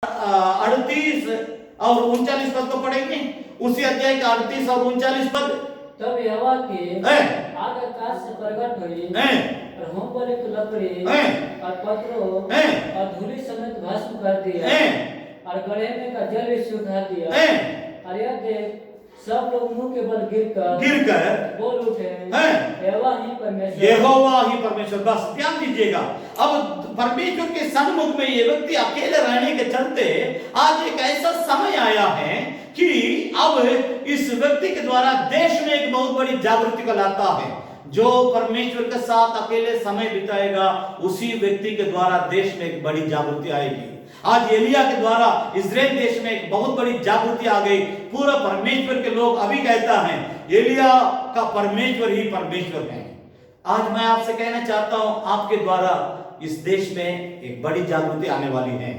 38 और 39 पद को पढ़ेंगे। उसी अध्याय का 38 और 39 पद। तब यहोवा के आग आकाश से प्रकट हुई और होमबलि की लकड़ी और पत्थरों और धूलि समेत भस्म कर दिया और गड्ढे में का जल भी सुखा दिया। और यह देख सब लोग मुंह के बल गिरकर बोल उठे, यहोवा ही परमेश्वर। बस ध्यान दीजिएगा, अब परमेश्वर के सन्मुख में ये व्यक्ति अकेले रहने के चलते आज एक ऐसा समय आया है कि अब इस व्यक्ति के द्वारा देश में एक बहुत बड़ी जागृति को लाता है। जो परमेश्वर के साथ अकेले समय बिताएगा उसी व्यक्ति के द्वारा देश में एक बड़ी जागृति आएगी। आज एलिया के द्वारा इजराइल देश में एक बहुत बड़ी जागृति आ गई। पूरा परमेश्वर के लोग अभी कहता है एलिया का परमेश्वर ही परमेश्वर है। आज मैं आपसे कहना चाहता हूं आपके द्वारा इस देश में एक बड़ी जागृति आने वाली है।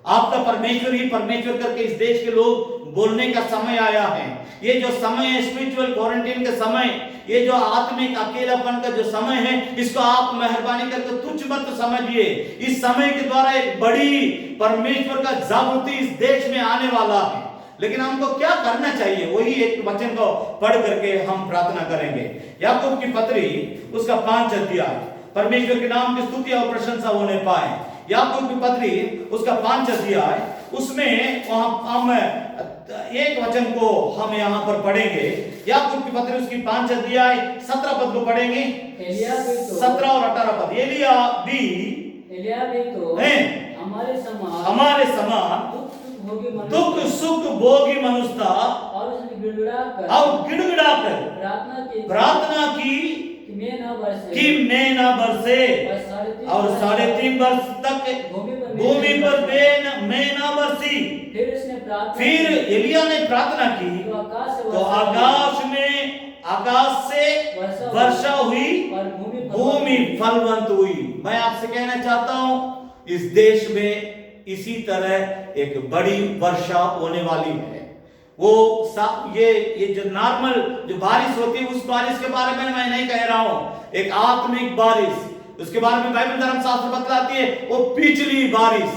आपका परमेश्वर ही परमेश्वर करके इस देश के लोग बोलने का समय आया है। ये जो समय है स्पिरिचुअल क्वारंटाइन का समय, ये जो आत्मिक अकेलापन का जो समय है, इसको आप मेहरबानी करके तुच्छ मत समझिए। इस समय के द्वारा एक बड़ी परमेश्वर का जागृति इस देश में आने वाला है। लेकिन हमको क्या करना चाहिए, वही एक वचन को पढ़ करके हम प्रार्थना करेंगे। याकूब की पत्री उसका 5 अध्याय, परमेश्वर के नाम की स्तुति और प्रशंसा होने पाए। याकूब की पत्री उसका 5 अध्याय, उसमें हम एक वचन को हम यहाँ पर पढ़ेंगे। याकूब की पत्री उसकी 5 अध्याय 17 पद को पढ़ेंगे। 17 और 18 पद। एलिया भी तो हमारे समान दुख सुख भोगी मनुष्य था और गिड़गिड़ाकर प्रार्थना की कि मैं न बरसे और 3.5 वर्ष तक भूमि पर मैं न बरसी। फिर एलिया ने प्रार्थना की तो आकाश से वर्षा हुई, भूमि फलवंत हुई। मैं आपसे कहना चाहता हूं इस देश में इसी तरह एक बड़ी वर्षा होने वाली है। वो ये जो नॉर्मल जो बारिश होती है उस बारिश के बारे में मैं नहीं कह रहा हूं। एक आत्मिक बारिश, उसके बारे में बाइबल धर्मशास्त्र बतलाती है। वो पिछली बारिश,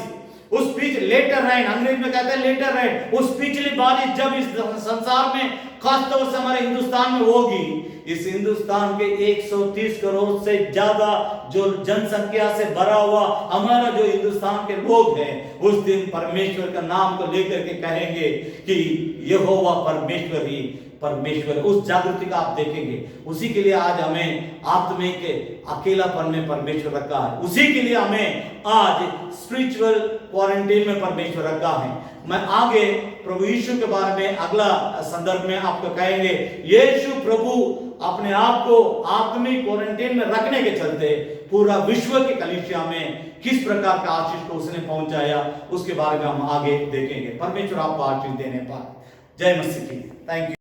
उस लेटर रेन, अंग्रेज में कहते हैं लेटर रेन, उस पिछली बारिश जब इस संसार में खासतौर से हमारे हिंदुस्तान में होगी, इस हिंदुस्तान के 130 करोड़ से ज्यादा जो जनसंख्या से भरा हुआ हमारा जो हिंदुस्तान के लोग हैं, उस दिन परमेश्वर का नाम को लेकर के कहेंगे कि यहोवा परमेश्वर ही परमेश्वर। उस जागृति का आप देखेंगे। उसी के लिए आज हमें आत्मिक अकेलापन में परमेश्वर रखा है। उसी के लिए हमें आज स्पिरिचुअल क्वारंटाइन में परमेश्वर रखा है। मैं आगे प्रभु यीशु के बारे में अगला संदर्भ में आपको कहेंगे। यीशु प्रभु अपने आप को आत्मिक क्वारंटाइन में रखने के चलते पूरा विश्व की कलीसिया में किस प्रकार का आशीष को उसने पहुंचाया, उसके बारे में हम आगे देखेंगे। परमेश्वर आपको आशीष देने पाए। जय मसीह की। Thank you.